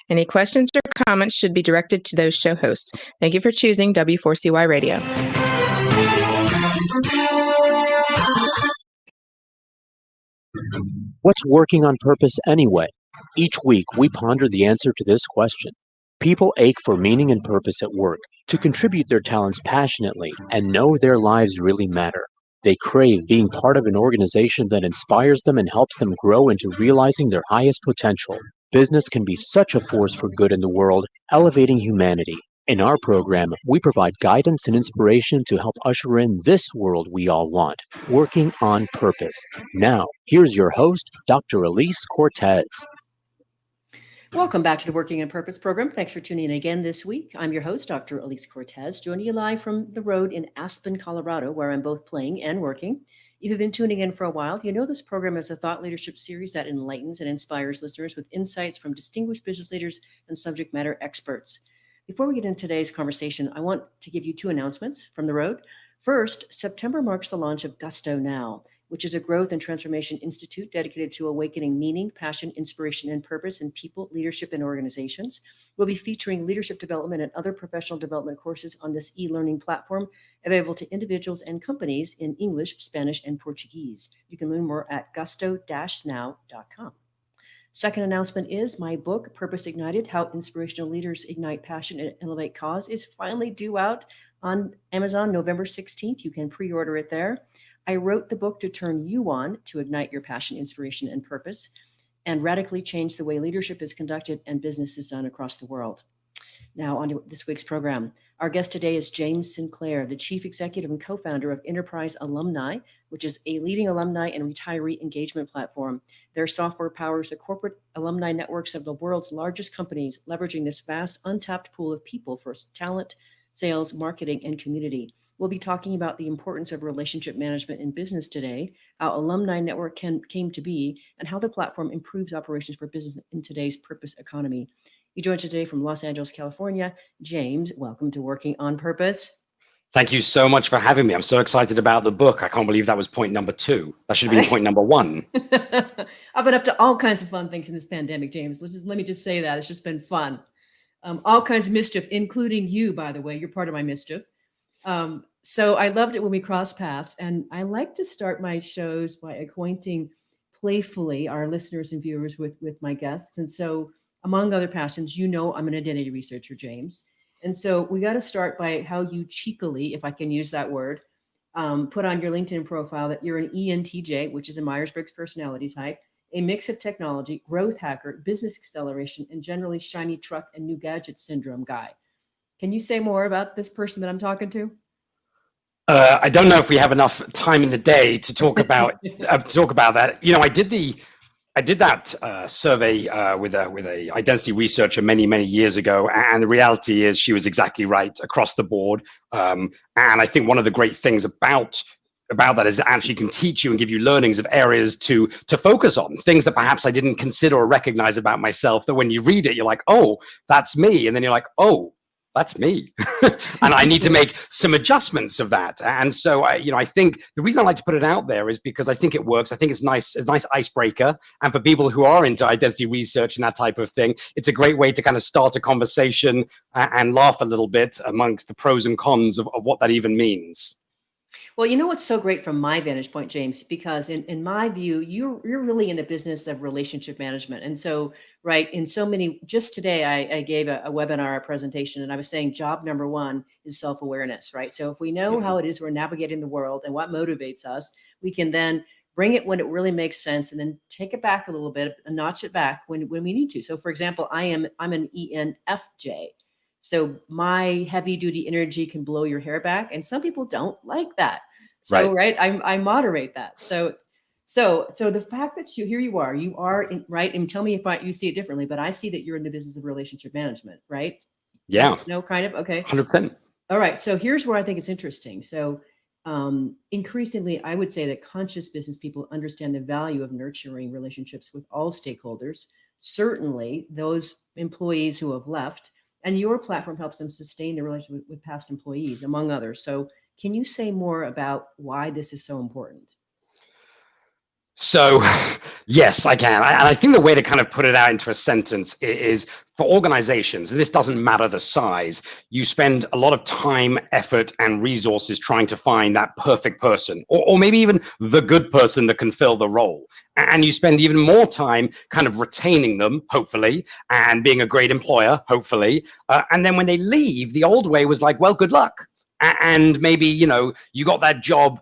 Any questions or comments should be directed to those show hosts. Thank you for choosing W4CY Radio. What's working on purpose anyway? Each week, we ponder the answer to this question. People ache for meaning and purpose at work, to contribute their talents passionately and know their lives really matter. They crave being part of an organization that inspires them and helps them grow into realizing their highest potential. Business can be such a force for good in the world, elevating humanity. In our program, we provide guidance and inspiration to help usher in this world we all want, working on purpose. Now, here's your host, Dr. Elise Cortez. Welcome back to the Working on Purpose program. Thanks for tuning in again this week. I'm your host, Dr. Elise Cortez, joining you live from the road in Aspen, Colorado, where I'm both playing and working. If you've been tuning in for a while, you know this program is a thought leadership series that enlightens and inspires listeners with insights from distinguished business leaders and subject matter experts. Before we get into today's conversation, I want to give you two announcements from the road. First, September marks the launch of Gusto Now, which is a growth and transformation institute dedicated to awakening meaning, passion, inspiration, and purpose in people, leadership, and organizations. We'll be featuring leadership development and other professional development courses on this e-learning platform, available to individuals and companies in English, Spanish, and Portuguese. You can learn more at gusto-now.com. Second announcement is my book, Purpose Ignited, How Inspirational Leaders Ignite Passion and Elevate Cause, is finally due out on Amazon November 16th. You can pre-order it there. I wrote the book to turn you on to ignite your passion, inspiration, and purpose, and radically change the way leadership is conducted and business is done across the world. Now, on to this week's program. Our guest today is James Sinclair, the Chief Executive and Co-founder of Enterprise Alumni, which is a leading alumni and retiree engagement platform. Their software powers the corporate alumni networks of the world's largest companies, leveraging this vast, untapped pool of people for talent, sales, marketing, and community. We'll be talking about the importance of relationship management in business today, how Alumni Network came to be, and how the platform improves operations for business in today's purpose economy. He joins today from Los Angeles, California. James, welcome to Working on Purpose. Thank you so much for having me. I'm so excited about the book. I can't believe that was point number 2. That should have been point number 1. I've been up to all kinds of fun things in this pandemic, James. Let me just say that. It's just been fun. All kinds of mischief, including you, by the way. You're part of my mischief. So I loved it when we crossed paths, and I like to start my shows by acquainting playfully our listeners and viewers with my guests. And so, among other passions, you know, I'm an identity researcher, James. And so we got to start by how you cheekily, if I can use that word, put on your LinkedIn profile that you're an ENTJ, which is a Myers-Briggs personality type, a mix of technology, growth hacker, business acceleration, and generally shiny truck and new gadget syndrome guy. Can you say more about this person that I'm talking to? I don't know if we have enough time in the day to talk about that. You know, I did that survey with a identity researcher many years ago, and the reality is she was exactly right across the board. And I think one of the great things about that is it actually can teach you and give you learnings of areas to focus on, things that perhaps I didn't consider or recognize about myself, that when you read it, you're like, oh, that's me. And then you're like, oh, that's me. And I need to make some adjustments of that. And so, I think the reason I like to put it out there is because I think it works. I think it's nice, a nice icebreaker. And for people who are into identity research and that type of thing, it's a great way to kind of start a conversation and laugh a little bit amongst the pros and cons of what that even means. Well, you know what's so great from my vantage point, James, because in my view, you're really in the business of relationship management. And so, right, in so many, just today, I gave a webinar, a presentation, and I was saying job number 1 is self-awareness, right? So if we know how it is we're navigating the world and what motivates us, we can then bring it when it really makes sense and then take it back a little bit and notch it back when we need to. So for example, I'm an ENFJ. So my heavy duty energy can blow your hair back, and some people don't like that. So right, I moderate that. So the fact that you are in, right, and tell me if you see it differently, but I see that you're in the business of relationship management, right? Yeah. Yes, no, kind of. Okay. 100%. All right. So here's where I think it's interesting. So increasingly, I would say that conscious business people understand the value of nurturing relationships with all stakeholders, certainly those employees who have left. And your platform helps them sustain their relationship with past employees, among others. So can you say more about why this is so important? So, yes, I can. And I think the way to kind of put it out into a sentence is for organizations, and this doesn't matter the size, you spend a lot of time, effort, and resources trying to find that perfect person, or maybe even the good person that can fill the role. And you spend even more time kind of retaining them, hopefully, and being a great employer, hopefully. And then when they leave, the old way was like, well, good luck. And maybe, you got that job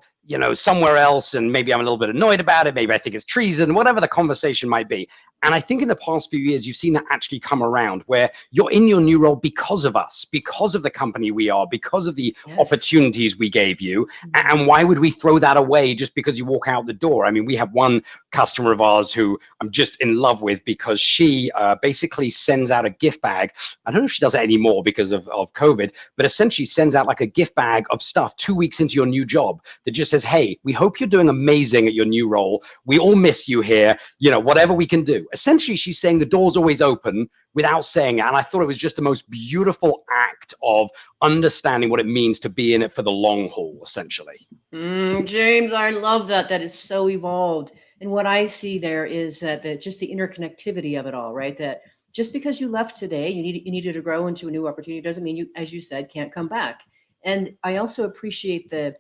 somewhere else, and maybe I'm a little bit annoyed about it. Maybe I think it's treason, whatever the conversation might be. And I think in the past few years, you've seen that actually come around where you're in your new role because of us, because of the company we are, because of the opportunities we gave you. And why would we throw that away just because you walk out the door? I mean, we have one customer of ours who I'm just in love with because she basically sends out a gift bag. I don't know if she does it anymore because of COVID, but essentially sends out like a gift bag of stuff 2 weeks into your new job that just says, hey, we hope you're doing amazing at your new role. We all miss you here. Whatever we can do. Essentially, she's saying the door's always open without saying it. And I thought it was just the most beautiful act of understanding what it means to be in it for the long haul, essentially. James, I love that. That is so evolved. And what I see there is that just the interconnectivity of it all, right? That just because you left today, you needed to grow into a new opportunity doesn't mean you, as you said, can't come back. And I also appreciate the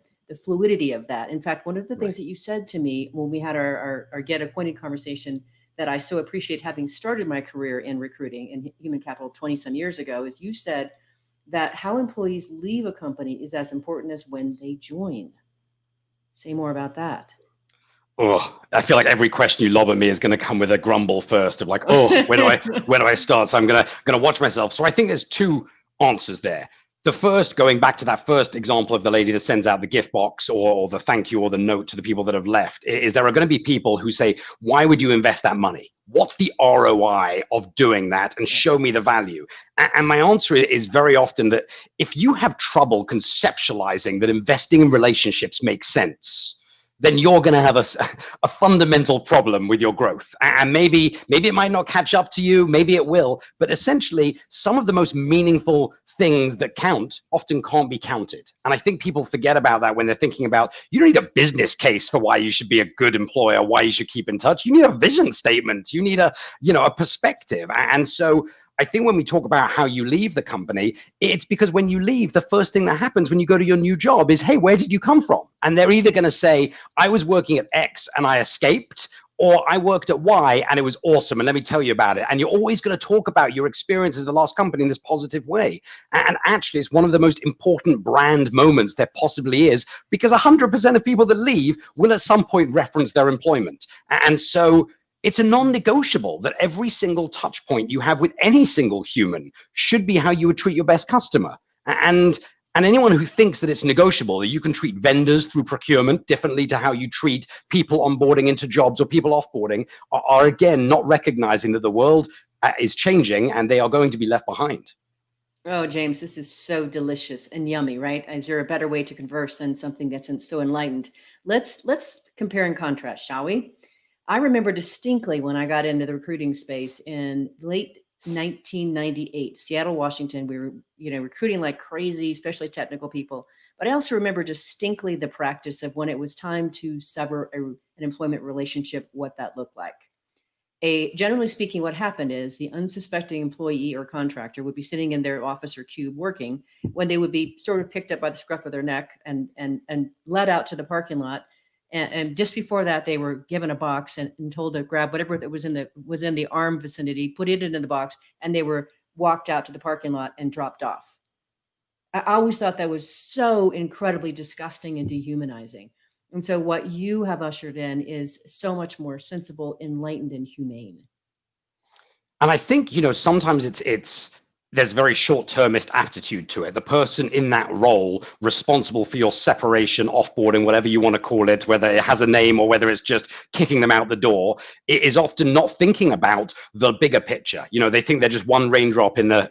fluidity of that. In fact, one of the things that you said to me when we had our Get Acquainted conversation that I so appreciate, having started my career in recruiting and human capital 20 some years ago, is you said that how employees leave a company is as important as when they join. Say more about that. Oh, I feel like every question you lob at me is going to come with a grumble first of like, oh, where do I start? So I'm gonna watch myself. So I think there's two answers there. The first, going back to that first example of the lady that sends out the gift box or the thank you or the note to the people that have left, is there are going to be people who say, why would you invest that money? What's the ROI of doing that? And show me the value. And my answer is very often that if you have trouble conceptualizing that investing in relationships makes sense, then you're going to have a fundamental problem with your growth. And maybe it might not catch up to you, maybe it will, but essentially some of the most meaningful things that count often can't be counted. And I think people forget about that when they're thinking about, you don't need a business case for why you should be a good employer, why you should keep in touch. You need a vision statement. You need a perspective. And so I think when we talk about how you leave the company, it's because when you leave, the first thing that happens when you go to your new job is, hey, where did you come from? And they're either going to say, I was working at X and I escaped, or I worked at Y and it was awesome, and let me tell you about it. And you're always going to talk about your experiences in the last company in this positive way. And actually, it's one of the most important brand moments there possibly is, because 100% of people that leave will at some point reference their employment. And so it's a non-negotiable that every single touch point you have with any single human should be how you would treat your best customer. And anyone who thinks that it's negotiable, that you can treat vendors through procurement differently to how you treat people onboarding into jobs or people offboarding, are again not recognizing that the world is changing and they are going to be left behind. Oh, James, this is so delicious and yummy, right? Is there a better way to converse than something that's so enlightened? Let's compare and contrast, shall we? I remember distinctly when I got into the recruiting space in late 1998, Seattle, Washington. We were, recruiting like crazy, especially technical people. But I also remember distinctly the practice of when it was time to sever an employment relationship, what that looked like. Generally speaking, what happened is the unsuspecting employee or contractor would be sitting in their office or cube working, when they would be sort of picked up by the scruff of their neck and led out to the parking lot. And just before that, they were given a box and told to grab whatever that was in the arm vicinity, put it into the box, and they were walked out to the parking lot and dropped off. I always thought that was so incredibly disgusting and dehumanizing. And so what you have ushered in is so much more sensible, enlightened, and humane. And I think, sometimes there's very short-termist attitude to it. The person in that role responsible for your separation, offboarding, whatever you want to call it, whether it has a name or whether it's just kicking them out the door, it is often not thinking about the bigger picture. They think they're just one raindrop in the,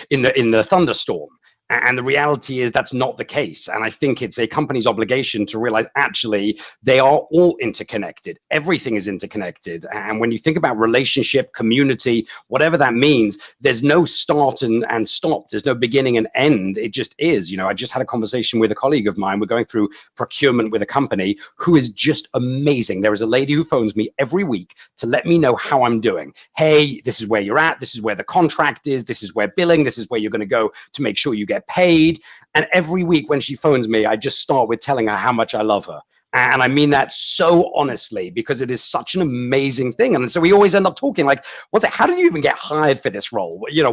in the thunderstorm. And the reality is that's not the case. And I think it's a company's obligation to realize actually they are all interconnected. Everything is interconnected. And when you think about relationship, community, whatever that means, there's no start and stop. There's no beginning and end. It just is. You know, I just had a conversation with a colleague of mine. We're going through procurement with a company who is just amazing. There is a lady who phones me every week to let me know how I'm doing. Hey, this is where you're at. This is where the contract is. This is where billing. This is where you're going to go to make sure you get paid. And every week when she phones me, I just start with telling her how much I love her. And I mean that so honestly, because it is such an amazing thing. And so we always end up talking like, what's it? How did you even get hired for this role? You know,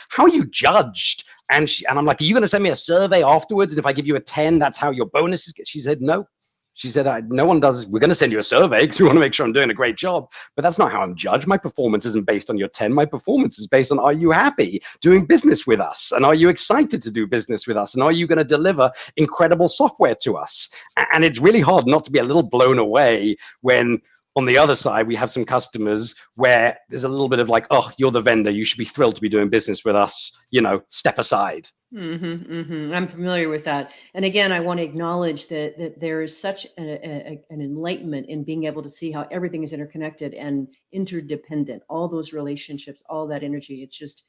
how are you judged? And I'm like, are you going to send me a survey afterwards? And if I give you a 10, that's how your bonuses get? She said, no. She said, no one does. We're going to send you a survey because we want to make sure I'm doing a great job. But that's not how I'm judged. My performance isn't based on your 10. My performance is based on, are you happy doing business with us? And are you excited to do business with us? And are you going to deliver incredible software to us? And it's really hard not to be a little blown away when on the other side, we have some customers where there's a little bit of like, oh, you're the vendor. You should be thrilled to be doing business with us. You know, step aside. I'm familiar with that. And again, I want to acknowledge that there is such an enlightenment in being able to see how everything is interconnected and interdependent, all those relationships, all that energy. It's just,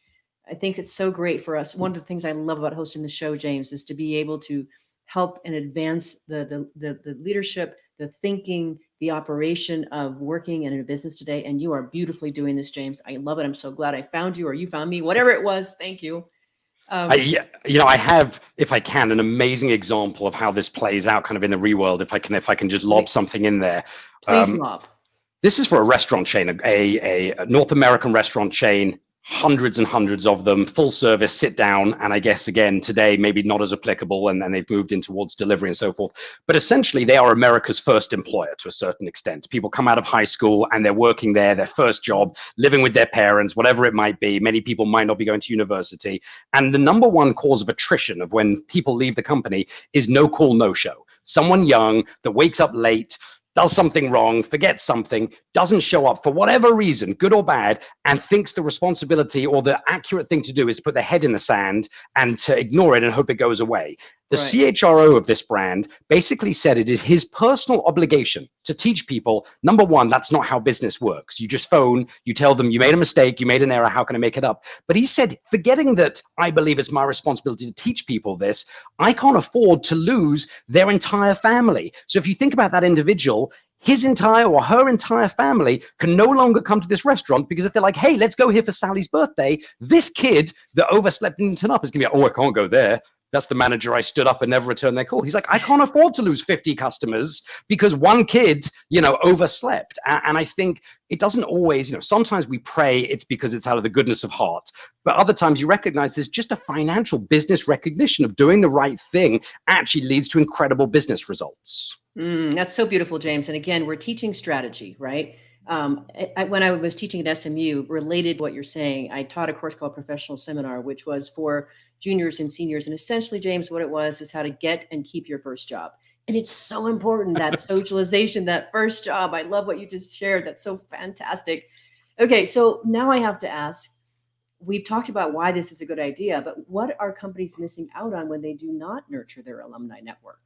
I think it's so great for us. One of the things I love about hosting the show, James, is to be able to help and advance the leadership, the thinking, the operation of working in a business today. And you are beautifully doing this, James. I love it. I'm so glad I found you or you found me, whatever it was. Thank you. I have, if I can, an amazing example of how this plays out kind of in the real world. If I can just lob something in there. Please lob. This is for a restaurant chain, a North American restaurant chain, hundreds and hundreds of them, full service, sit down. And I guess, again, today, maybe not as applicable, and then they've moved in towards delivery and so forth. But essentially, they are America's first employer to a certain extent. People come out of high school and they're working there, their first job, living with their parents, whatever it might be. Many people might not be going to university. And the number one cause of attrition of when people leave the company is no call, no show. Someone young that wakes up late, does something wrong, forgets something, doesn't show up for whatever reason, good or bad, and thinks the responsibility or the accurate thing to do is to put their head in the sand and to ignore it and hope it goes away. The CHRO of this brand basically said it is his personal obligation to teach people, number one, that's not how business works. You just phone, you tell them you made a mistake, you made an error, how can I make it up? But he said, forgetting that I believe it's my responsibility to teach people this, I can't afford to lose their entire family. So if you think about that individual, his entire or her entire family can no longer come to this restaurant because if they're like, hey, let's go here for Sally's birthday, this kid that overslept and didn't turn up is gonna be like, oh, I can't go there. That's the manager I stood up and never returned their call. He's like, I can't afford to lose 50 customers because one kid, overslept. And I think it doesn't always, sometimes we pray it's because it's out of the goodness of heart. But other times you recognize there's just a financial business recognition of doing the right thing actually leads to incredible business results. That's so beautiful, James. And again, we're teaching strategy, right? When I was teaching at SMU, related to what you're saying, I taught a course called Professional Seminar, which was for juniors and seniors. And essentially, James, what it was is how to get and keep your first job. And it's so important, that socialization, that first job. I love what you just shared. That's so fantastic. Okay, so now I have to ask, we've talked about why this is a good idea, but what are companies missing out on when they do not nurture their alumni network?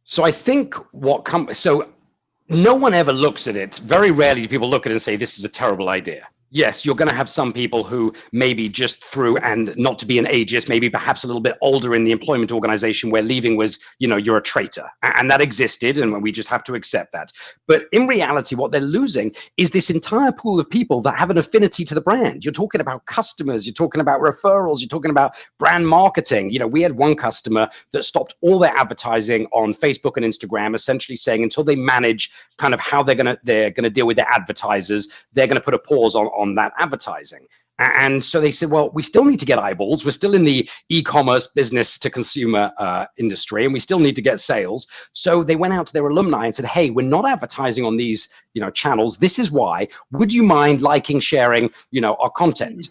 So I think no one ever looks at it. Very rarely do people look at it and say, this is a terrible idea. Yes, you're going to have some people who maybe just through, and not to be an ageist, maybe perhaps a little bit older in the employment organization where leaving was, you're a traitor. And that existed, and we just have to accept that. But in reality, what they're losing is this entire pool of people that have an affinity to the brand. You're talking about customers, you're talking about referrals, you're talking about brand marketing. We had one customer that stopped all their advertising on Facebook and Instagram, essentially saying until they manage kind of how they're gonna deal with their advertisers, they're gonna put a pause on that advertising. And so they said, well, we still need to get eyeballs. We're still in the e-commerce business to consumer industry, and we still need to get sales. So they went out to their alumni and said, hey, we're not advertising on these channels. This is why. Would you mind liking, sharing our content?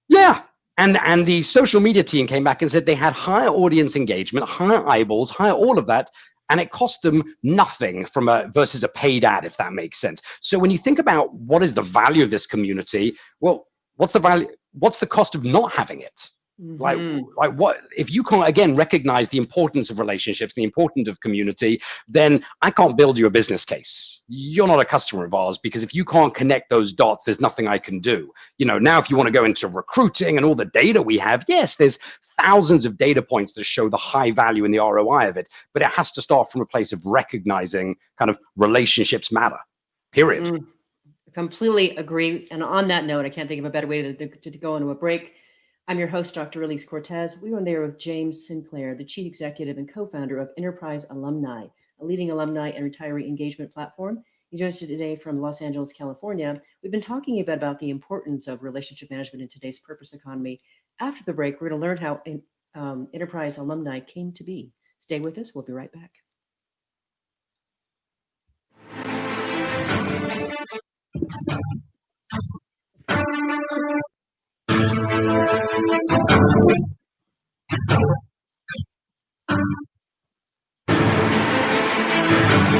Yeah. And the social media team came back and said they had higher audience engagement, higher eyeballs, higher all of that. And it cost them nothing versus a paid ad, if that makes sense. So when you think about what is the value of this community, well, what's the value? What's the cost of not having it? Like, Mhm. like what if you can't again recognize the importance of relationships, the importance of community, then I can't build you a business case. You're not a customer of ours, because if you can't connect those dots, there's nothing I can do. Now if you want to go into recruiting and all the data we have, yes, there's thousands of data points to show the high value and the ROI of it, but it has to start from a place of recognizing kind of relationships matter, period. Completely agree. And on that note, I can't think of a better way to go into a break. I'm your host, Dr. Elise Cortez. We are there with James Sinclair, the Chief Executive and Co-founder of Enterprise Alumni, a leading alumni and retiree engagement platform. He joins us today from Los Angeles, California. We've been talking about the importance of relationship management in today's purpose economy. After the break, we're going to learn how Enterprise Alumni came to be. Stay with us. We'll be right back.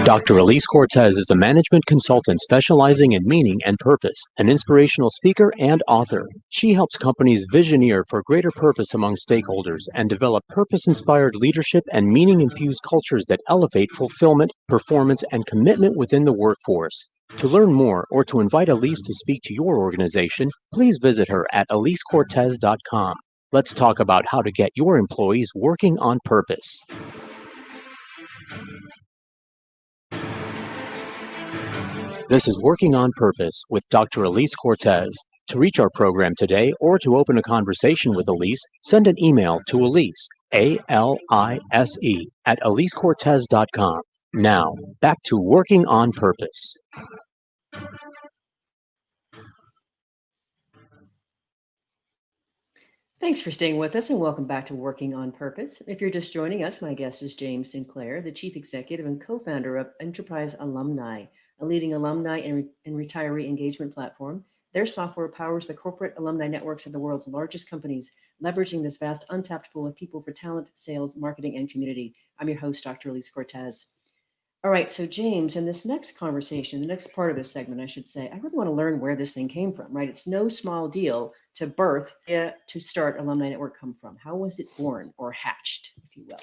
Dr. Elise Cortez is a management consultant specializing in meaning and purpose, an inspirational speaker and author. She helps companies visioneer for greater purpose among stakeholders and develop purpose-inspired leadership and meaning-infused cultures that elevate fulfillment, performance, and commitment within the workforce. To learn more or to invite Elise to speak to your organization, please visit her at elisecortez.com. Let's talk about how to get your employees working on purpose. This is Working on Purpose with Dr. Elise Cortez. To reach our program today or to open a conversation with Elise, send an email to Elise, A-L-I-S-E, at elisecortez.com. Now, back to Working on Purpose. Thanks for staying with us and welcome back to Working on Purpose. If you're just joining us, my guest is James Sinclair, the Chief Executive and Co-founder of Enterprise Alumni, a leading alumni and retiree engagement platform. Their software powers the corporate alumni networks of the world's largest companies, leveraging this vast untapped pool of people for talent, sales, marketing, and community. I'm your host, Dr. Elise Cortez. All right, so James, in this next conversation, the next part of this segment, I should say, I really want to learn where this thing came from, right? It's no small deal to birth, to start Alumni Network come from. How was it born or hatched, if you will?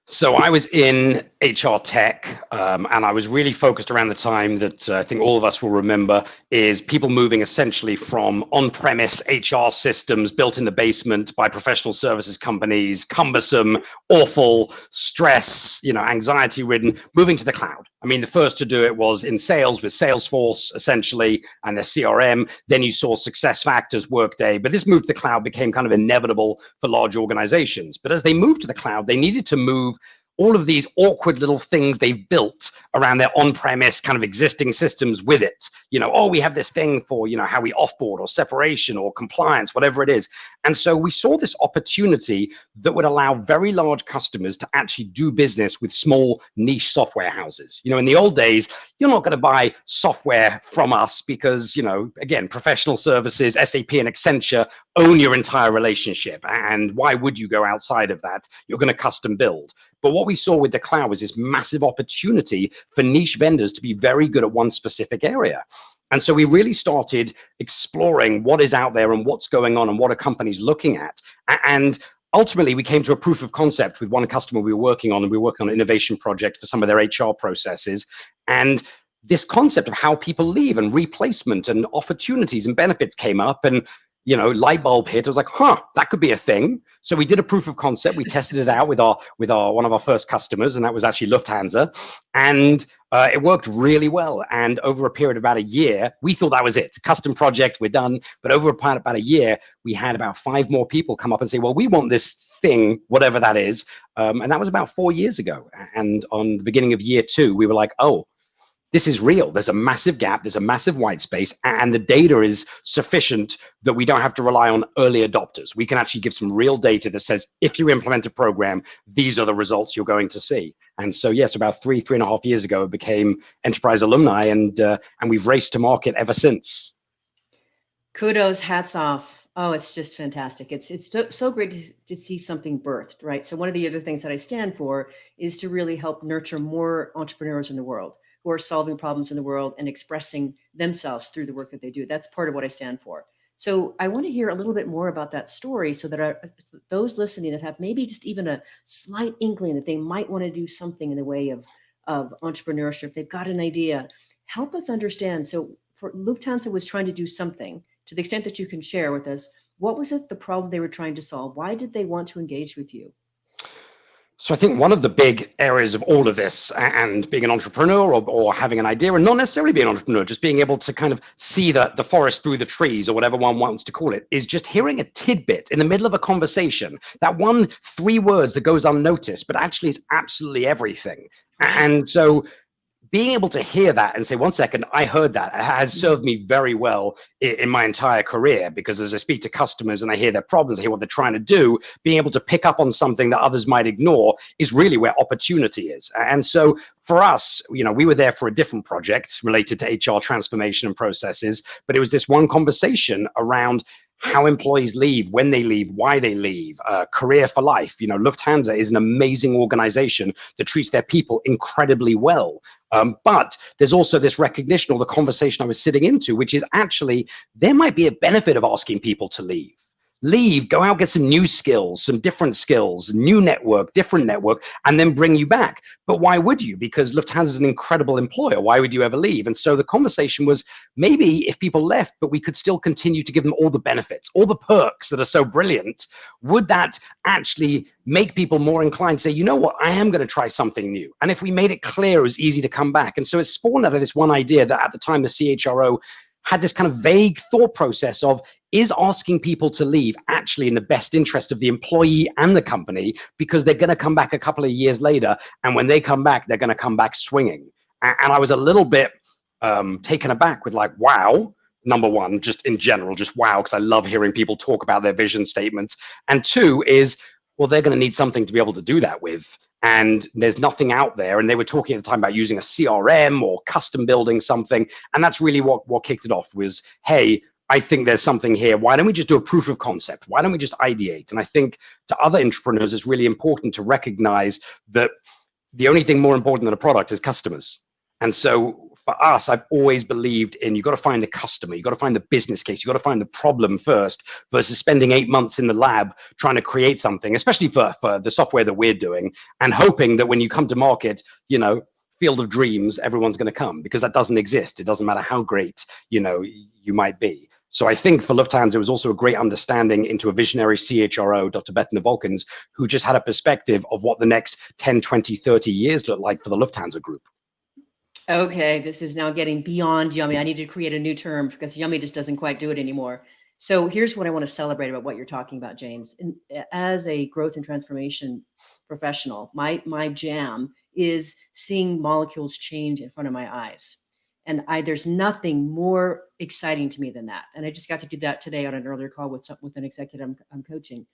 So I was in HR tech, and I was really focused around the time that I think all of us will remember is people moving essentially from on-premise HR systems built in the basement by professional services companies, cumbersome, awful, stress, anxiety-ridden, moving to the cloud. I mean, the first to do it was in sales with Salesforce, essentially, and their CRM. Then you saw SuccessFactors, Workday, but this move to the cloud became kind of inevitable for large organizations. But as they moved to the cloud, they needed to move all of these awkward little things they've built around their on-premise kind of existing systems with it. We have this thing for, how we offboard or separation or compliance, whatever it is. And so we saw this opportunity that would allow very large customers to actually do business with small niche software houses. In the old days, you're not going to buy software from us because, again, professional services, SAP and Accenture own your entire relationship. And why would you go outside of that? You're going to custom build. But what we saw with the cloud was this massive opportunity for niche vendors to be very good at one specific area. And so we really started exploring what is out there and what's going on and what are companies looking at. And ultimately, we came to a proof of concept with one customer we were working on, and we were working on an innovation project for some of their HR processes. And this concept of how people leave and replacement and opportunities and benefits came up, and light bulb hit. I was like, that could be a thing. So we did a proof of concept. We tested it out with our one of our first customers, and that was actually Lufthansa. And it worked really well. And over a period of about a year, we thought that was it. Custom project, we're done. But over about a year, we had about 5 more people come up and say, well, we want this thing, whatever that is. And that was about 4 years ago. And on the beginning of year 2, we were like, oh, this is real. There's a massive gap. There's a massive white space, and the data is sufficient that we don't have to rely on early adopters. We can actually give some real data that says, if you implement a program, these are the results you're going to see. And so, yes, about 3.5 years ago, it became Enterprise Alumni, and we've raced to market ever since. Kudos, hats off. Oh, it's just fantastic. It's so great to see something birthed, right? So one of the other things that I stand for is to really help nurture more entrepreneurs in the world who are solving problems in the world and expressing themselves through the work that they do. That's part of what I stand for. So I want to hear a little bit more about that story so that those listening that have maybe just even a slight inkling that they might want to do something in the way of entrepreneurship, they've got an idea, help us understand. So for Lufthansa was trying to do something to the extent that you can share with us. What was it, the problem they were trying to solve? Why did they want to engage with you? So I think one of the big areas of all of this, and being an entrepreneur or having an idea, and not necessarily being an entrepreneur, just being able to kind of see the forest through the trees, or whatever one wants to call it, is just hearing a tidbit in the middle of a conversation, that 3 words that goes unnoticed, but actually is absolutely everything. And so being able to hear that and say, 1 second, I heard that, has served me very well in my entire career, because as I speak to customers and I hear their problems, I hear what they're trying to do, being able to pick up on something that others might ignore is really where opportunity is. And so for us, we were there for a different project related to HR transformation and processes, but it was this one conversation around how employees leave, when they leave, why they leave, career for life. Lufthansa is an amazing organization that treats their people incredibly well. But there's also this recognition, or the conversation I was sitting into, which is actually there might be a benefit of asking people to leave. Go out, get some new skills, some different skills, new network, different network, and then bring you back. But why would you? Because Lufthansa is an incredible employer. Why would you ever leave? And so the conversation was, maybe if people left, but we could still continue to give them all the benefits, all the perks that are so brilliant, would that actually make people more inclined to say, you know what, I am going to try something new? And if we made it clear, it was easy to come back. And so it spawned out of this one idea that at the time the CHRO had this kind of vague thought process of, is asking people to leave actually in the best interest of the employee and the company? Because they're going to come back a couple of years later, and when they come back, they're going to come back swinging. And I was a little bit taken aback with, like, wow, number one, just in general, just wow, because I love hearing people talk about their vision statements. And 2 is, well, they're going to need something to be able to do that with. And there's nothing out there. And they were talking at the time about using a CRM or custom building something. And that's really what kicked it off was, hey, I think there's something here. Why don't we just do a proof of concept? Why don't we just ideate? And I think to other entrepreneurs, it's really important to recognize that the only thing more important than a product is customers. And so for us, I've always believed in, you got to find the customer, you got to find the business case, you got to find the problem first, versus spending 8 months in the lab trying to create something, especially for the software that we're doing, and hoping that when you come to market, field of dreams, everyone's going to come, because that doesn't exist. It doesn't matter how great, you might be. So I think for Lufthansa, it was also a great understanding into a visionary CHRO, Dr. Bettina Volkens, who just had a perspective of what the next 10, 20, 30 years look like for the Lufthansa group. Okay, this is now getting beyond yummy. I need to create a new term because yummy just doesn't quite do it anymore. So here's what I want to celebrate about what you're talking about, James. As a growth and transformation professional, my jam is seeing molecules change in front of my eyes. And there's nothing more exciting to me than that. And I just got to do that today on an earlier call with an executive I'm coaching.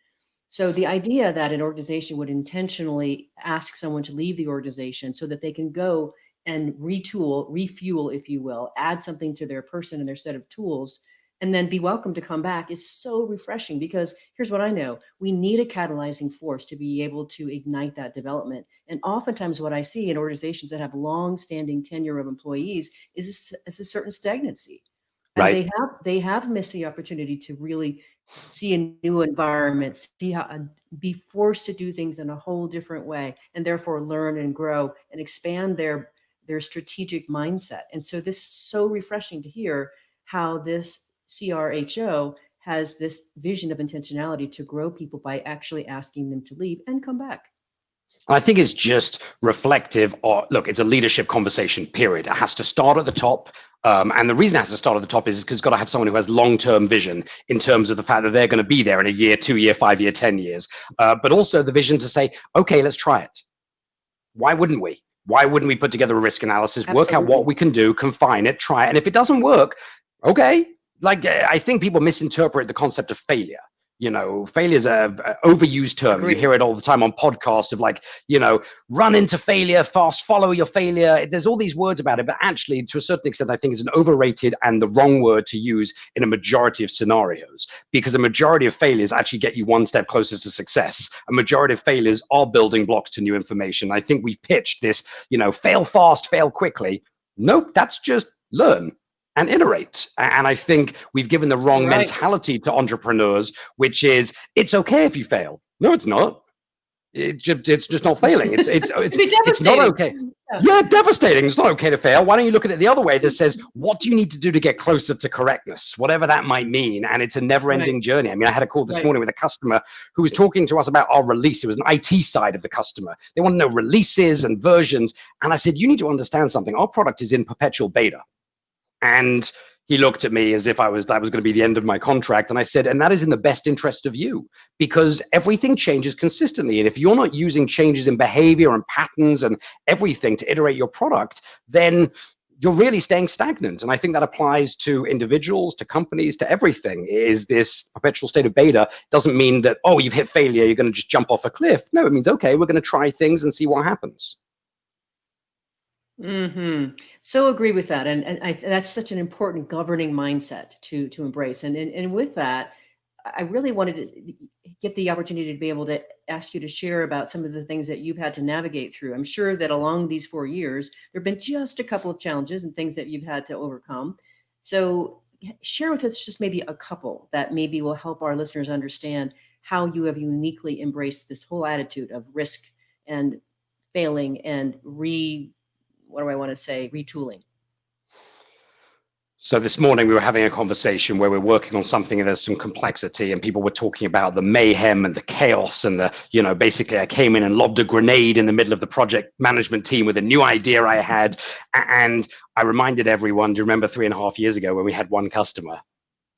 So the idea that an organization would intentionally ask someone to leave the organization so that they can go and retool, refuel, if you will, add something to their person and their set of tools, and then be welcome to come back is so refreshing. Because here's what I know: we need a catalyzing force to be able to ignite that development. And oftentimes what I see in organizations that have long-standing tenure of employees is a certain stagnancy. And Right. they have missed the opportunity to really see a new environment, see how be forced to do things in a whole different way, and therefore learn and grow and expand their strategic mindset. And so this is so refreshing to hear how this CRHO has this vision of intentionality to grow people by actually asking them to leave and come back. I think it's just reflective of, look, it's a leadership conversation, period. It has to start at the top. And the reason it has to start at the top is because it's got to have someone who has long-term vision in terms of the fact that they're going to be there in a year, 2 year, 5 year, 10 years. But also the vision to say, okay, let's try it. Why wouldn't we? Why wouldn't we put together a risk analysis, work out what we can do, confine it, try it? And if it doesn't work, okay. Like, I think people misinterpret the concept of failure. Failure is an overused term. Agreed. You hear it all the time on podcasts of, like, run into failure, fast follow your failure. There's all these words about it, but actually, to a certain extent, I think it's an overrated and the wrong word to use in a majority of scenarios, because a majority of failures actually get you one step closer to success. A majority of failures are building blocks to new information. I think we've pitched this, fail fast, fail quickly. Nope, that's just learn. and iterate. And I think we've given the wrong mentality to entrepreneurs, which is, it's okay if you fail. No, it's not. It's just not failing. It's not okay. Yeah, devastating. It's not okay to fail. Why don't you look at it the other way that says, what do you need to do to get closer to correctness, whatever that might mean? And it's a never-ending journey. I mean, I had a call this morning with a customer who was talking to us about our release. It was an IT side of the customer. They want to know releases and versions. And I said, you need to understand something. Our product is in perpetual beta. And he looked at me as if that was going to be the end of my contract. And I said, and that is in the best interest of you, because everything changes consistently. And if you're not using changes in behavior and patterns and everything to iterate your product, then you're really staying stagnant. And I think that applies to individuals, to companies, to everything. Is this perpetual state of beta doesn't mean that, oh, you've hit failure, you're going to just jump off a cliff. No, it means, okay, we're going to try things and see what happens. So agree with that, and that's such an important governing mindset to embrace. And with that, I really wanted to get the opportunity to be able to ask you to share about some of the things that you've had to navigate through. I'm sure that along these 4 years, there have been just a couple of challenges and things that you've had to overcome. So share with us just maybe a couple that maybe will help our listeners understand how you have uniquely embraced this whole attitude of risk and failing and retooling. So this morning we were having a conversation where we're working on something and there's some complexity, and people were talking about the mayhem and the chaos and basically I came in and lobbed a grenade in the middle of the project management team with a new idea I had. And I reminded everyone, do you remember 3.5 years ago when we had one customer?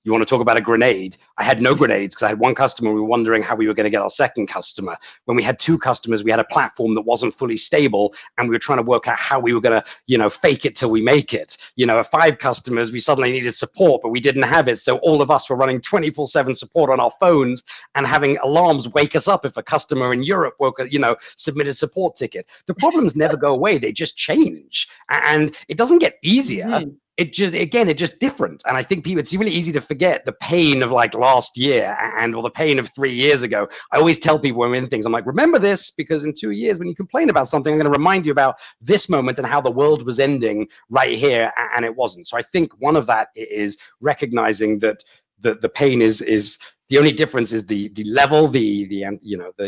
You want to talk about a grenade? I had no grenades because I had one customer. We were wondering how we were going to get our second customer. When we had 2 customers, we had a platform that wasn't fully stable, and we were trying to work out how we were going to, fake it till we make it. At 5 customers, we suddenly needed support, but we didn't have it. So all of us were running 24/7 support on our phones and having alarms wake us up if a customer in Europe submitted a support ticket. The problems never go away. They just change, and it doesn't get easier. It just different. And I think it's really easy to forget the pain of like last year or the pain of 3 years ago. I always tell people when we're in things, I'm like, remember this, because in 2 years, when you complain about something, I'm going to remind you about this moment and how the world was ending right here, and it wasn't. So I think one of that is recognizing that the pain is the only difference is the level, the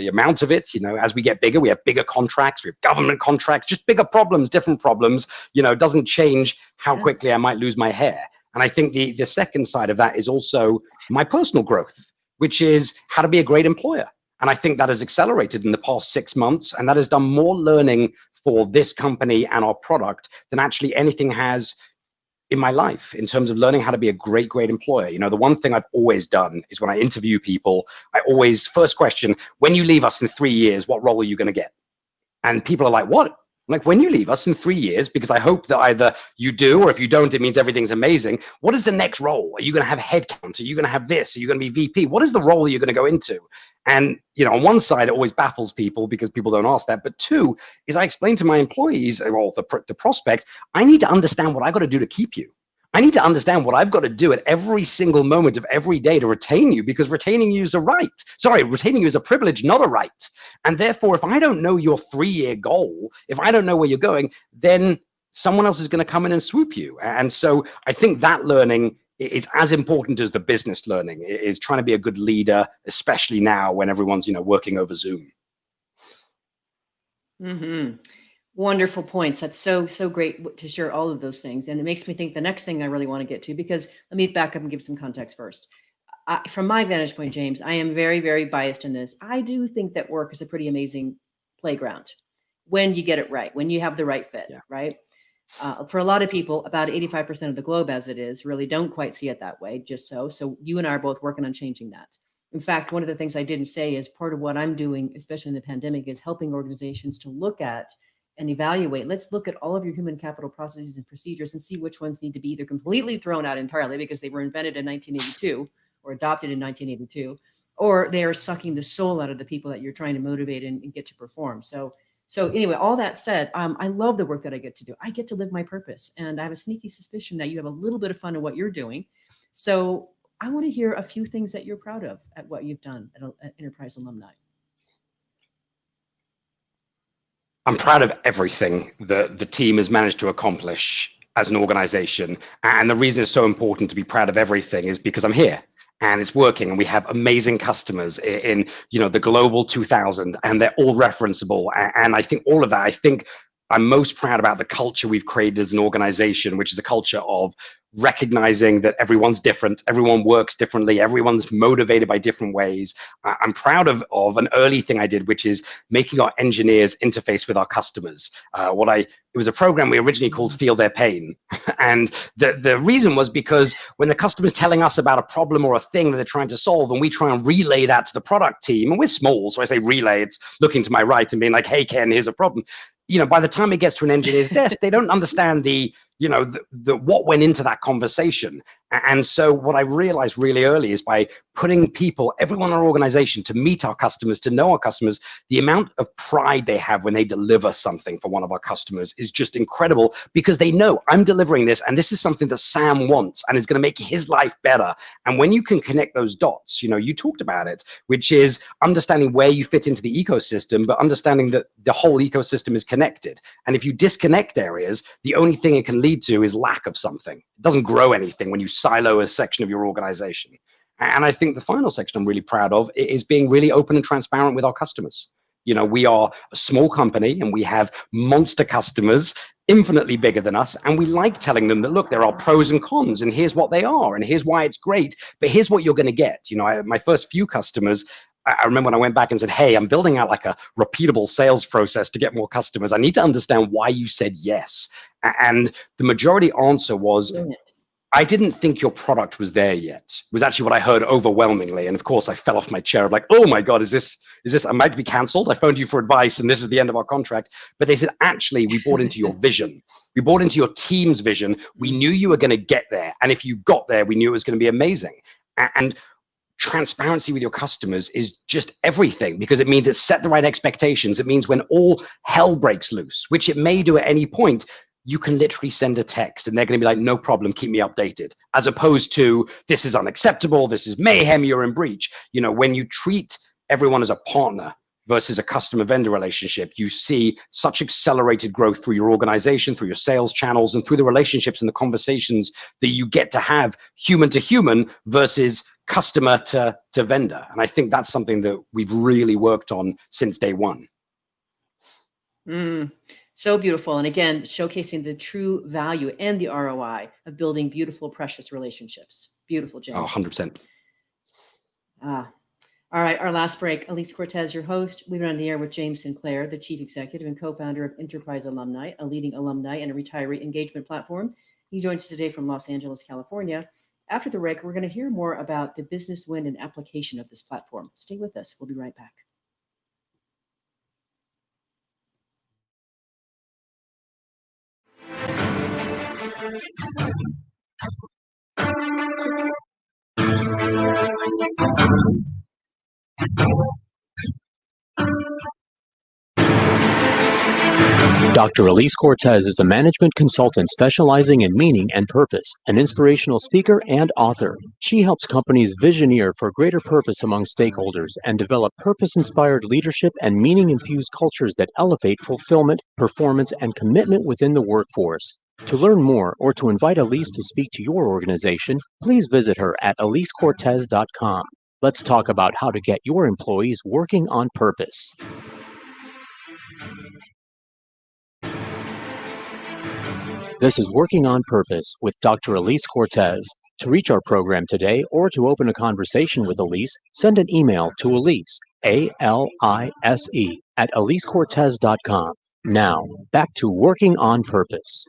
amount of it. As we get bigger, we have bigger contracts, we have government contracts, just bigger problems, different problems. It doesn't change how quickly I might lose my hair. And I think the second side of that is also my personal growth, which is how to be a great employer. And I think that has accelerated in the past 6 months, and that has done more learning for this company and our product than actually anything has in my life in terms of learning how to be a great employer. The one thing I've always done is when I interview people, I always, first question, when you leave us in 3 years, what role are you going to get? And people are like, what? I'm like, when you leave us in 3 years, because I hope that either you do, or if you don't, it means everything's amazing. What is the next role? Are you going to have headcount? Are you going to have this? Are you going to be VP? What is the role that you're going to go into? And, on one side, it always baffles people because people don't ask that. But 2 is I explain to my employees or the prospects, I need to understand what I got to do to keep you. I need to understand what I've got to do at every single moment of every day to retain you, because retaining you is a right. Sorry, retaining you is a privilege, not a right. And therefore, if I don't know your 3-year goal, if I don't know where you're going, then someone else is going to come in and swoop you. And so I think that learning is as important as the business learning, is trying to be a good leader, especially now when everyone's, working over Zoom. Wonderful points. That's so great to share all of those things. And it makes me think the next thing I really want to get to, because let me back up and give some context first. From my vantage point, James, I am very, very biased in this. I do think that work is a pretty amazing playground when you get it right, when you have the right fit, right? For a lot of people, about 85% of the globe as it is, really don't quite see it that way, just so. So you and I are both working on changing that. In fact, one of the things I didn't say is part of what I'm doing, especially in the pandemic, is helping organizations to look at and evaluate. Let's look at all of your human capital processes and procedures and see which ones need to be either completely thrown out entirely because they were invented in 1982 or adopted in 1982, or they are sucking the soul out of the people that you're trying to motivate and get to perform. So anyway, all that said, I love the work that I get to do. I get to live my purpose, and I have a sneaky suspicion that you have a little bit of fun in what you're doing. So I want to hear a few things that you're proud of at what you've done at Enterprise Alumni. I'm proud of everything that the team has managed to accomplish. as an organization. And the reason it's so important to be proud of everything is because I'm here and it's working, and we have amazing customers in the global 2000, and they're all referenceable. And I think all of that, I think I'm most proud about the culture we've created as an organization, which is a culture of recognizing that everyone's different, everyone works differently, everyone's motivated by different ways. I'm proud of an early thing I did, which is making our engineers interface with our customers. It was a program we originally called Feel Their Pain. And the reason was because when the customer's telling us about a problem or a thing that they're trying to solve, and we try and relay that to the product team, and we're small, so I say relay, it's looking to my right and being like, hey, Ken, here's a problem. By the time it gets to an engineer's desk, they don't understand the what went into that conversation. And so what I realized really early is by putting people, everyone in our organization, to meet our customers, to know our customers, the amount of pride they have when they deliver something for one of our customers is just incredible, because they know I'm delivering this and this is something that Sam wants and is going to make his life better. And when you can connect those dots, you talked about it, which is understanding where you fit into the ecosystem, but understanding that the whole ecosystem is connected. And if you disconnect areas, the only thing it can lead to is lack of something. It doesn't grow anything when you silo a section of your organization. And I think the final section I'm really proud of is being really open and transparent with our customers. We are a small company and we have monster customers, infinitely bigger than us. And we like telling them that, look, there are pros and cons, and here's what they are, and here's why it's great, but here's what you're going to get. My first few customers, I remember when I went back and said, hey, I'm building out like a repeatable sales process to get more customers. I need to understand why you said yes. And the majority answer was, I didn't think your product was there yet, was actually what I heard overwhelmingly. And of course, I fell off my chair of like, oh my God, is this, I might be canceled. I phoned you for advice and this is the end of our contract. But they said, actually, we bought into your vision. We bought into your team's vision. We knew you were going to get there. And if you got there, we knew it was going to be amazing. And transparency with your customers is just everything, because it means it's set the right expectations. It means when all hell breaks loose, which it may do at any point, you can literally send a text and they're going to be like, no problem, keep me updated, as opposed to, this is unacceptable, this is mayhem, you're in breach. When you treat everyone as a partner versus a customer vendor relationship, you see such accelerated growth through your organization, through your sales channels, and through the relationships and the conversations that you get to have human to human versus customer to vendor. And I think that's something that we've really worked on since day one. So beautiful. And again, showcasing the true value and the ROI of building beautiful, precious relationships. Beautiful, James. Oh, 100%. All right, our last break. Elise Cortez, your host. We've been on the air with James Sinclair, the chief executive and co-founder of Enterprise Alumni, a leading alumni and a retiree engagement platform. He joins us today from Los Angeles, California. After the break, we're going to hear more about the business win and application of this platform. Stay with us. We'll be right back. Dr. Elise Cortez is a management consultant specializing in meaning and purpose, an inspirational speaker and author. She helps companies visioneer for greater purpose among stakeholders and develop purpose-inspired leadership and meaning-infused cultures that elevate fulfillment, performance, and commitment within the workforce. To learn more or to invite Elise to speak to your organization, please visit her at elisecortez.com. Let's talk about how to get your employees working on purpose. This is Working on Purpose with Dr. Elise Cortez. To reach our program today or to open a conversation with Elise, send an email to Elise, A-L-I-S-E, at elisecortez.com. Now, back to Working on Purpose.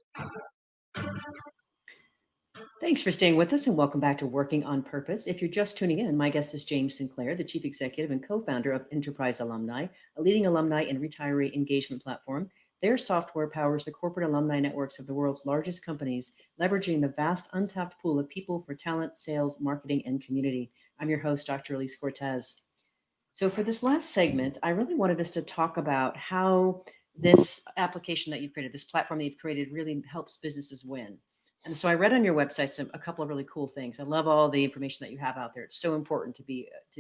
Thanks for staying with us and welcome back to Working on Purpose. If you're just tuning in, my guest is James Sinclair, the chief executive and co-founder of Enterprise Alumni, a leading alumni and retiree engagement platform. Their software powers the corporate alumni networks of the world's largest companies, leveraging the vast untapped pool of people for talent, sales, marketing, and community. I'm your host, Dr. Elise Cortez. So for this last segment, I really wanted us to talk about how this application that you've created, this platform that you've created, really helps businesses win. And so I read on your website a couple of really cool things. I love all the information that you have out there. It's so important to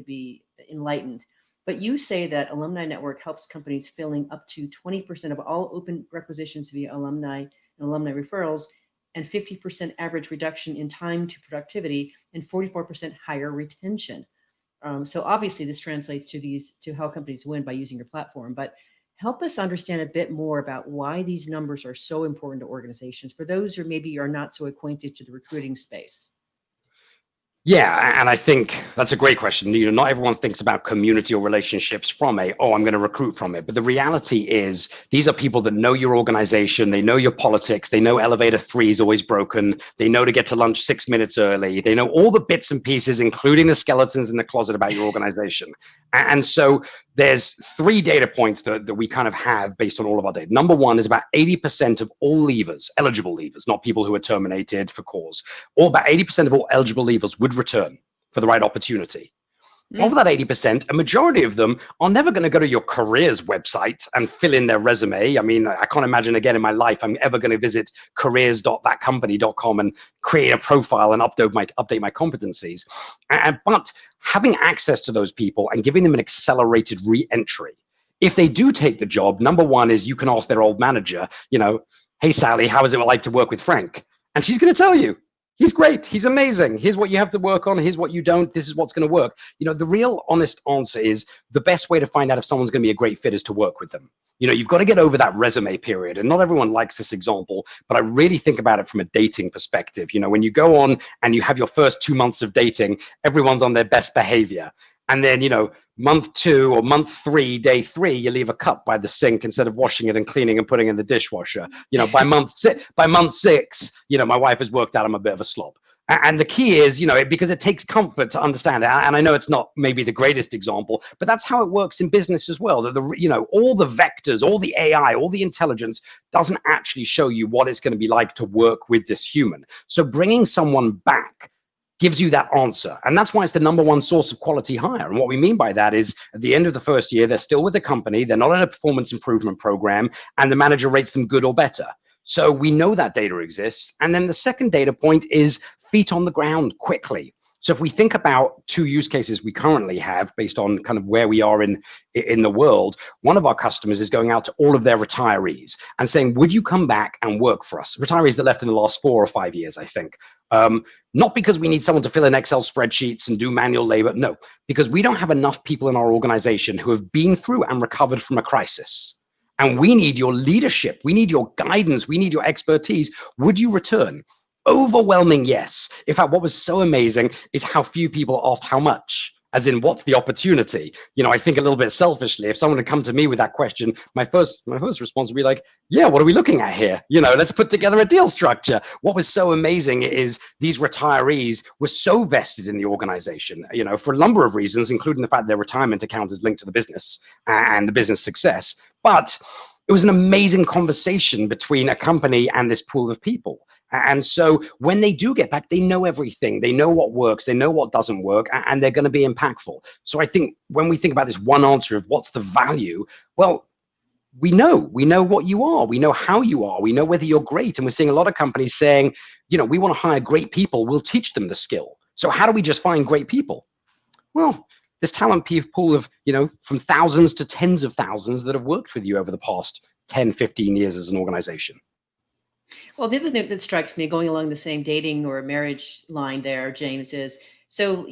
be enlightened. But you say that Alumni Network helps companies filling up to 20% of all open requisitions via alumni and alumni referrals and 50% average reduction in time to productivity, and 44% higher retention. So obviously this translates to how companies win by using your platform, but help us understand a bit more about why these numbers are so important to organizations for those who maybe are not so acquainted to the recruiting space. Yeah, and I think that's a great question. Not everyone thinks about community or relationships from I'm going to recruit from it. But the reality is these are people that know your organization, they know your politics, they know elevator 3 is always broken, they know to get to lunch 6 minutes early, they know all the bits and pieces, including the skeletons in the closet about your organization. And so there's 3 data points that we kind of have based on all of our data. Number one is about 80% of all leavers, eligible leavers, not people who are terminated for cause, or about 80% of all eligible leavers would return for the right opportunity. Of that 80%, a majority of them are never going to go to your careers website and fill in their resume. I mean, I can't imagine again in my life I'm ever going to visit careers.thatcompany.com and create a profile and update my competencies. But having access to those people and giving them an accelerated re-entry. If they do take the job, number one is you can ask their old manager, hey, Sally, how is it like to work with Frank? And she's going to tell you. He's great. He's amazing. Here's what you have to work on. Here's what you don't. This is what's going to work. The real honest answer is the best way to find out if someone's going to be a great fit is to work with them. You've got to get over that resume period. And not everyone likes this example, but I really think about it from a dating perspective. When you go on and you have your first 2 months of dating, everyone's on their best behavior. And then, month 2 or month 3, day 3, you leave a cup by the sink instead of washing it and cleaning and putting it in the dishwasher. By month 6, my wife has worked out I'm a bit of a slob. And the key is, because it takes comfort to understand it. And I know it's not maybe the greatest example, but that's how it works in business as well. That all the vectors, all the AI, all the intelligence doesn't actually show you what it's going to be like to work with this human. So bringing someone back gives you that answer. And that's why it's the number one source of quality hire. And what we mean by that is at the end of the first year, they're still with the company, they're not in a performance improvement program, and the manager rates them good or better. So we know that data exists. And then the second data point is feet on the ground quickly. So if we think about 2 use cases we currently have based on kind of where we are in the world, one of our customers is going out to all of their retirees and saying, would you come back and work for us? Retirees that left in the last 4 or 5 years, I think. Not because we need someone to fill in Excel spreadsheets and do manual labor. No, because we don't have enough people in our organization who have been through and recovered from a crisis. And we need your leadership. We need your guidance. We need your expertise. Would you return? Overwhelming yes. In fact, what was so amazing is how few people asked how much, as in what's the opportunity. I think a little bit selfishly, if someone had come to me with that question, my first response would be like, yeah, what are we looking at here? Let's put together a deal structure. What was so amazing is these retirees were so vested in the organization, for a number of reasons, including the fact their retirement account is linked to the business and the business success. But it was an amazing conversation between a company and this pool of people. And so when they do get back, they know everything. They know what works. They know what doesn't work, and they're going to be impactful. So I think when we think about this one answer of what's the value, well, we know what you are. We know how you are. We know whether you're great. And we're seeing a lot of companies saying, we want to hire great people. We'll teach them the skill. So how do we just find great people? Well, this talent pool of, from thousands to tens of thousands that have worked with you over the past 10, 15 years as an organization. Well, the other thing that strikes me going along the same dating or marriage line there, James, is so,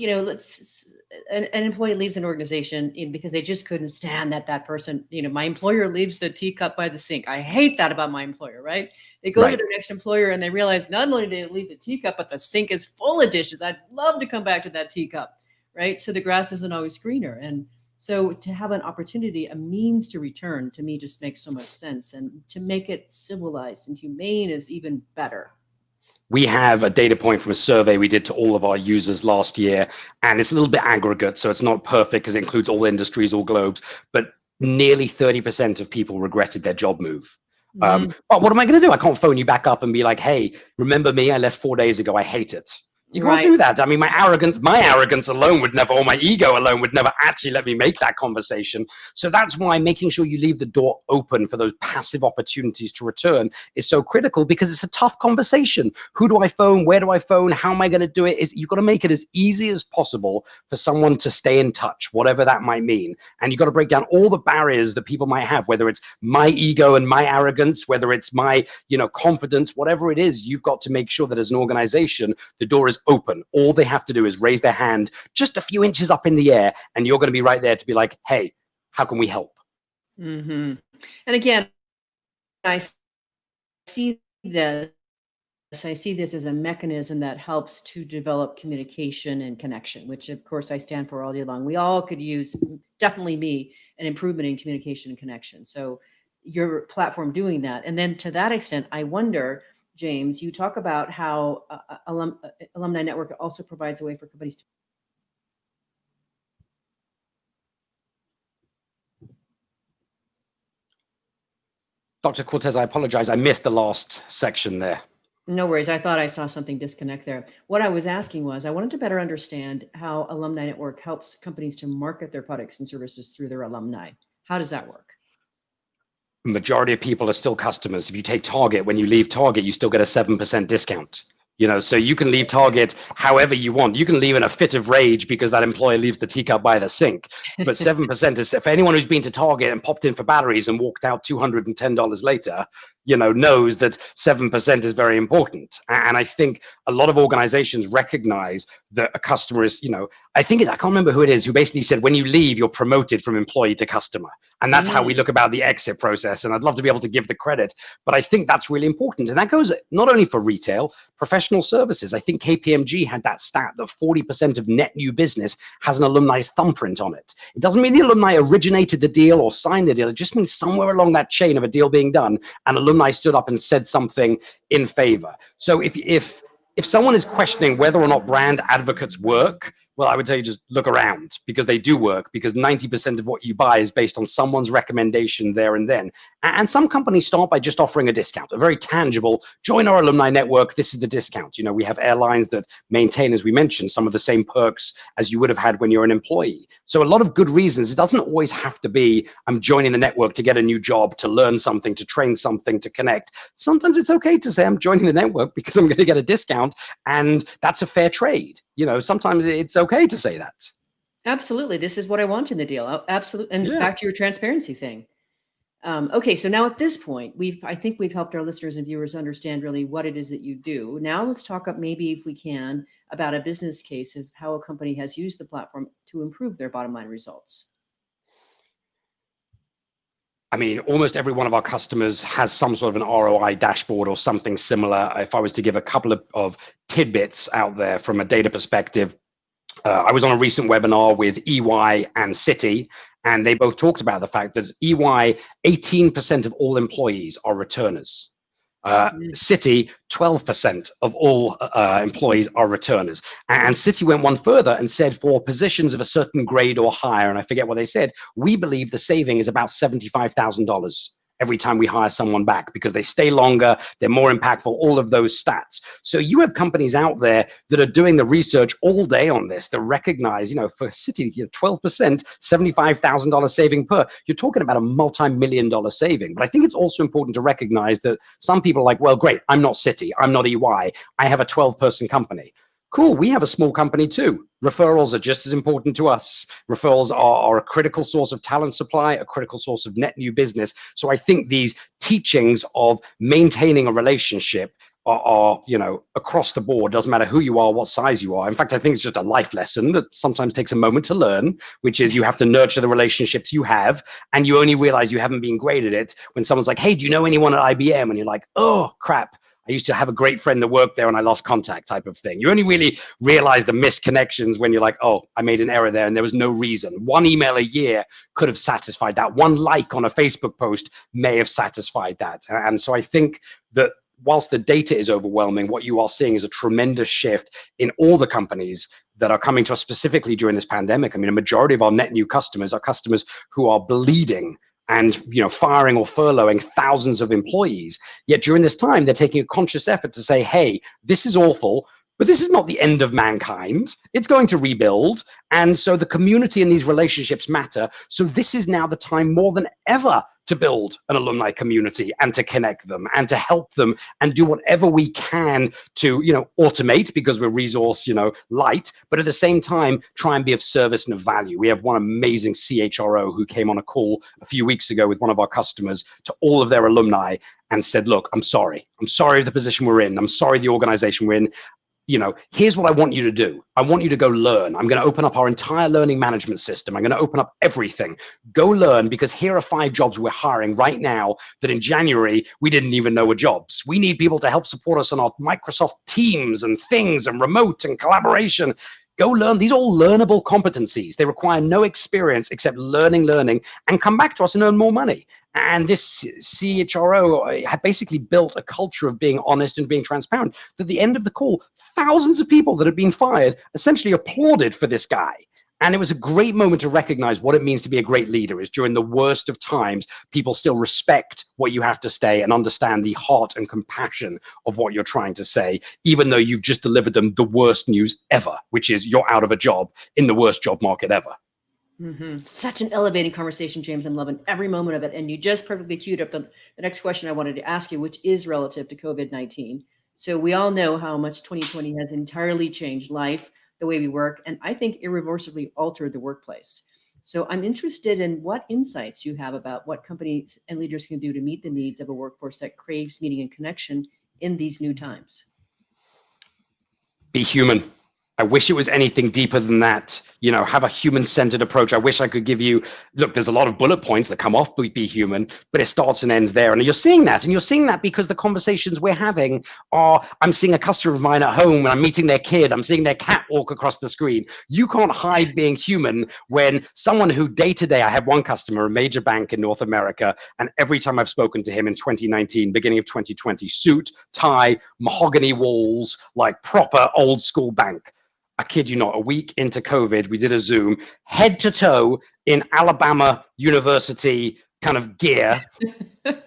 an employee leaves an organization because they just couldn't stand that person, my employer leaves the teacup by the sink. I hate that about my employer, right? They go to their next employer and they realize not only did they leave the teacup, but the sink is full of dishes. I'd love to come back to that teacup, right? So the grass isn't always greener. And so to have an opportunity, a means to return, to me just makes so much sense. And to make it civilized and humane is even better. We have a data point from a survey we did to all of our users last year, and it's a little bit aggregate, so it's not perfect because it includes all industries, all globes, but nearly 30% of people regretted their job move. But what am I going to do? I can't phone you back up and be like, hey, remember me? I left 4 days ago. I hate it. You can't do that. I mean, my arrogance alone would never, or my ego alone would never actually let me make that conversation. So that's why making sure you leave the door open for those passive opportunities to return is so critical, because it's a tough conversation. Who do I phone? Where do I phone? How am I going to do it? You've got to make it as easy as possible for someone to stay in touch, whatever that might mean. And you've got to break down all the barriers that people might have, whether it's my ego and my arrogance, whether it's my, confidence, whatever it is. You've got to make sure that as an organization, the door is open. All they have to do is raise their hand just a few inches up in the air, and you're going to be right there to be like, hey, how can we help? Mm-hmm. And again, I see this as a mechanism that helps to develop communication and connection, which of course I stand for all day long. We all could use, definitely me, an improvement in communication and connection. So your platform doing that. And then to that extent, I wonder, James, you talk about how Alumni Network also provides a way for companies to. Dr. Cortez, I apologize. I missed the last section there. No worries. I thought I saw something disconnect there. What I was asking was, I wanted to better understand how Alumni Network helps companies to market their products and services through their alumni. How does that work? Majority of people are still customers. If you take Target, when you leave Target, you still get a 7% discount. So you can leave Target however you want. You can leave in a fit of rage because that employee leaves the teacup by the sink. But 7% is, for anyone who's been to Target and popped in for batteries and walked out $210 later, knows that 7% is very important. And I think a lot of organizations recognize that a customer is, I can't remember who it is who basically said, when you leave, you're promoted from employee to customer. And that's how we look about the exit process. And I'd love to be able to give the credit, but I think that's really important. And that goes not only for retail, professional services. I think KPMG had that stat that 40% of net new business has an alumni's thumbprint on it. It doesn't mean the alumni originated the deal or signed the deal. It just means somewhere along that chain of a deal being done, an alumni stood up and said something in favor. So if someone is questioning whether or not brand advocates work, well, I would say just look around, because they do work, because 90% of what you buy is based on someone's recommendation there and then. And some companies start by just offering a discount, a very tangible, join our alumni network, this is the discount. We have airlines that maintain, as we mentioned, some of the same perks as you would have had when you're an employee. So a lot of good reasons. It doesn't always have to be, I'm joining the network to get a new job, to learn something, to train something, to connect. Sometimes it's okay to say, I'm joining the network because I'm going to get a discount, and that's a fair trade. Sometimes it's okay to say that. Absolutely. This is what I want in the deal. Absolutely. And back to your transparency thing. Okay, so now at this point, I think we've helped our listeners and viewers understand really what it is that you do. Now let's talk up, maybe if we can, about a business case of how a company has used the platform to improve their bottom line results. I mean, almost every one of our customers has some sort of an ROI dashboard or something similar. If I was to give a couple of tidbits out there from a data perspective, I was on a recent webinar with EY and Citi, and they both talked about the fact that EY, 18% of all employees are returners. Citi, 12% of all employees are returners. And Citi went one further and said, for positions of a certain grade or higher, and I forget what they said, we believe the saving is about $75,000 every time we hire someone back, because they stay longer, they're more impactful, all of those stats. So you have companies out there that are doing the research all day on this, that recognize, for Citi, 12%, $75,000 saving per, you're talking about a multi-million-dollar saving. But I think it's also important to recognize that some people are like, well, great, I'm not Citi, I'm not EY, I have a 12-person company. Cool, we have a small company too. Referrals are just as important to us. Referrals are a critical source of talent supply, a critical source of net new business. So I think these teachings of maintaining a relationship are across the board. Doesn't matter who you are, what size you are. In fact, I think it's just a life lesson that sometimes takes a moment to learn, which is you have to nurture the relationships you have, and you only realize you haven't been great at it when someone's like, hey, do you know anyone at IBM? And you're like, oh, crap. I used to have a great friend that worked there and I lost contact, type of thing. You only really realize the missed connections when you're like, oh, I made an error there and there was no reason. One email a year could have satisfied that. One like on a Facebook post may have satisfied that. And so I think that whilst the data is overwhelming, what you are seeing is a tremendous shift in all the companies that are coming to us specifically during this pandemic. I mean, a majority of our net new customers are customers who are bleeding and firing or furloughing thousands of employees. Yet during this time, they're taking a conscious effort to say, hey, this is awful, But this is not the end of mankind. It's going to rebuild. And so the community and these relationships matter. So this is now the time more than ever to build an alumni community and to connect them and to help them and do whatever we can to, automate, because we're resource, light, but at the same time, try and be of service and of value. We have one amazing CHRO who came on a call a few weeks ago with one of our customers to all of their alumni and said, look, I'm sorry. I'm sorry of the position we're in. I'm sorry the organization we're in. Here's what I want you to do. I want you to go learn. I'm going to open up our entire learning management system. I'm going to open up everything. Go learn, because here are 5 jobs we're hiring right now that in January, we didn't even know were jobs. We need people to help support us on our Microsoft Teams and things and remote and collaboration. Go learn. These are all learnable competencies. They require no experience except learning, and come back to us and earn more money. And this CHRO had basically built a culture of being honest and being transparent. At the end of the call, thousands of people that had been fired essentially applauded for this guy. And it was a great moment to recognize what it means to be a great leader, is during the worst of times, people still respect what you have to say and understand the heart and compassion of what you're trying to say, even though you've just delivered them the worst news ever, which is you're out of a job in the worst job market ever. Such an elevating conversation, James. I'm loving every moment of it. And you just perfectly queued up the next question I wanted to ask you, which is relative to COVID-19. So we all know how much 2020 has entirely changed life, the way we work, and I think irreversibly altered the workplace. So I'm interested in what insights you have about what companies and leaders can do to meet the needs of a workforce that craves meaning and connection in these new times. Be human. I wish it was anything deeper than that. Have a human-centered approach. I wish I could give you, look, there's a lot of bullet points that come off be human, but it starts and ends there. And you're seeing that. And you're seeing that because the conversations we're having are, I'm seeing a customer of mine at home and I'm meeting their kid. I'm seeing their cat walk across the screen. You can't hide being human when someone who day to day, I had one customer, a major bank in North America, and every time I've spoken to him in 2019, beginning of 2020, suit, tie, mahogany walls, like proper old school bank. I kid you not, a week into COVID, we did a Zoom, head to toe in Alabama University kind of gear,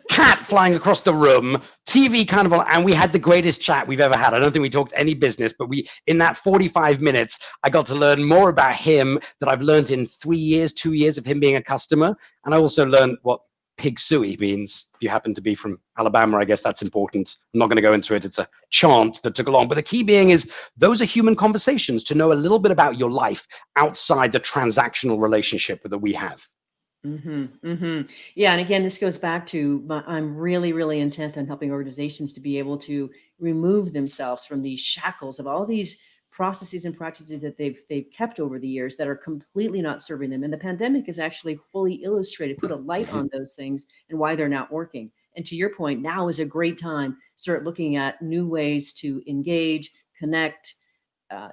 cat flying across the room, TV kind of, and we had the greatest chat we've ever had. I don't think we talked any business, but in that 45 minutes, I got to learn more about him that I've learned in 2 years of him being a customer. And I also learned what pig suey means. If you happen to be from Alabama, I guess that's important. I'm not going to go into it. It's a chant that took along. But the key being is those are human conversations, to know a little bit about your life outside the transactional relationship that we have. Yeah. And again, this goes back to I'm really, really intent on helping organizations to be able to remove themselves from these shackles of all these processes and practices that they've kept over the years that are completely not serving them. And the pandemic has actually fully illustrated, put a light on those things and why they're not working. And to your point, now is a great time to start looking at new ways to engage, connect,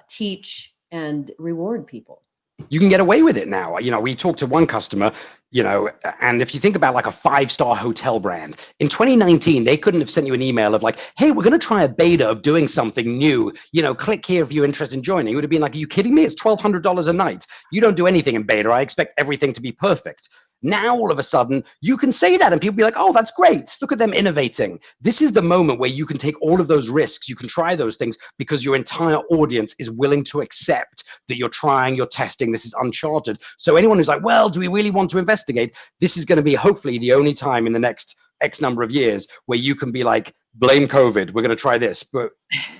teach, and reward people. You can get away with it now. We talked to one customer, and if you think about like a 5-star hotel brand, in 2019, they couldn't have sent you an email of like, hey, we're going to try a beta of doing something new. Click here if you're interested in joining. It would have been like, are you kidding me? It's $1,200 a night. You don't do anything in beta. I expect everything to be perfect. Now, all of a sudden, you can say that and people be like, oh, that's great. Look at them innovating. This is the moment where you can take all of those risks. You can try those things because your entire audience is willing to accept that you're trying, you're testing. This is uncharted. So anyone who's like, well, do we really want to investigate? This is going to be hopefully the only time in the next X number of years where you can be like, blame COVID. We're going to try this. But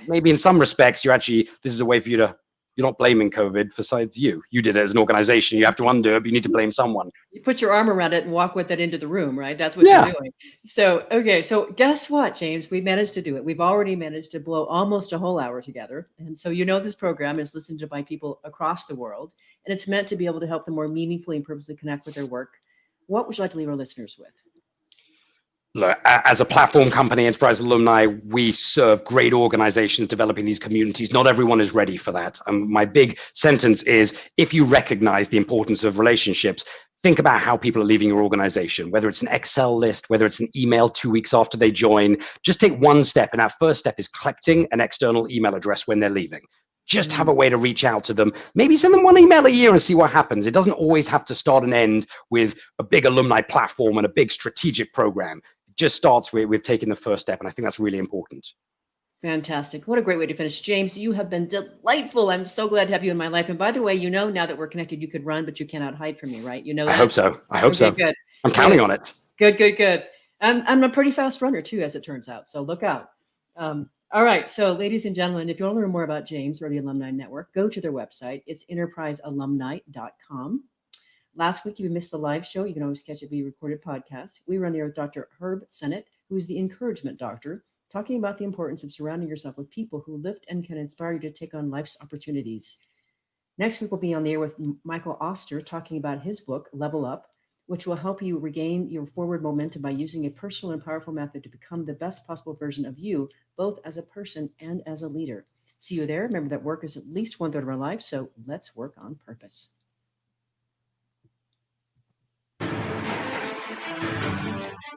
maybe in some respects, this is a way for you to, you're not blaming COVID besides you. You did it as an organization. You have to undo it, but you need to blame someone. You put your arm around it and walk with it into the room, right? That's what you're doing. So, okay. So guess what, James? We managed to do it. We've already managed to blow almost a whole hour together. And so, this program is listened to by people across the world, and it's meant to be able to help them more meaningfully and purposely connect with their work. What would you like to leave our listeners with? Look, as a platform company, Enterprise Alumni, we serve great organizations developing these communities. Not everyone is ready for that. My big sentence is, if you recognize the importance of relationships, think about how people are leaving your organization, whether it's an Excel list, whether it's an email 2 weeks after they join. Just take one step, and that first step is collecting an external email address when they're leaving. Just have a way to reach out to them. Maybe send them one email a year and see what happens. It doesn't always have to start and end with a big alumni platform and a big strategic program. Just starts with taking the first step, and I think that's really important. Fantastic. What a great way to finish. James, you have been delightful. I'm so glad to have you in my life. And by the way, now that we're connected, you could run, but you cannot hide from me, right? You know that? I hope so. I hope so. Good. I'm counting on it. Good. I'm a pretty fast runner too, as it turns out. So look out. All right. So ladies and gentlemen, if you want to learn more about James or the Alumni Network, go to their website. It's enterprisealumni.com. Last week, if you missed the live show, you can always catch it via recorded podcast. We were on there with Dr. Herb Sennett, who's the encouragement doctor, talking about the importance of surrounding yourself with people who lift and can inspire you to take on life's opportunities. Next week, we'll be on the air with Michael Oster talking about his book, Level Up, which will help you regain your forward momentum by using a personal and powerful method to become the best possible version of you, both as a person and as a leader. See you there. Remember that work is at least 1/3 of our life, so let's work on purpose.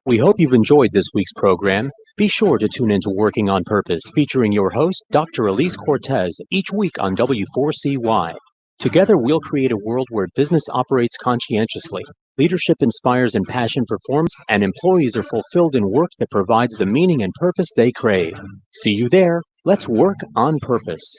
We hope you've enjoyed this week's program. Be sure to tune into Working on Purpose, featuring your host, Dr. Elise Cortez, each week on W4CY. Together, we'll create a world where business operates conscientiously, leadership inspires and passion performs, and employees are fulfilled in work that provides the meaning and purpose they crave. See you there. Let's work on purpose.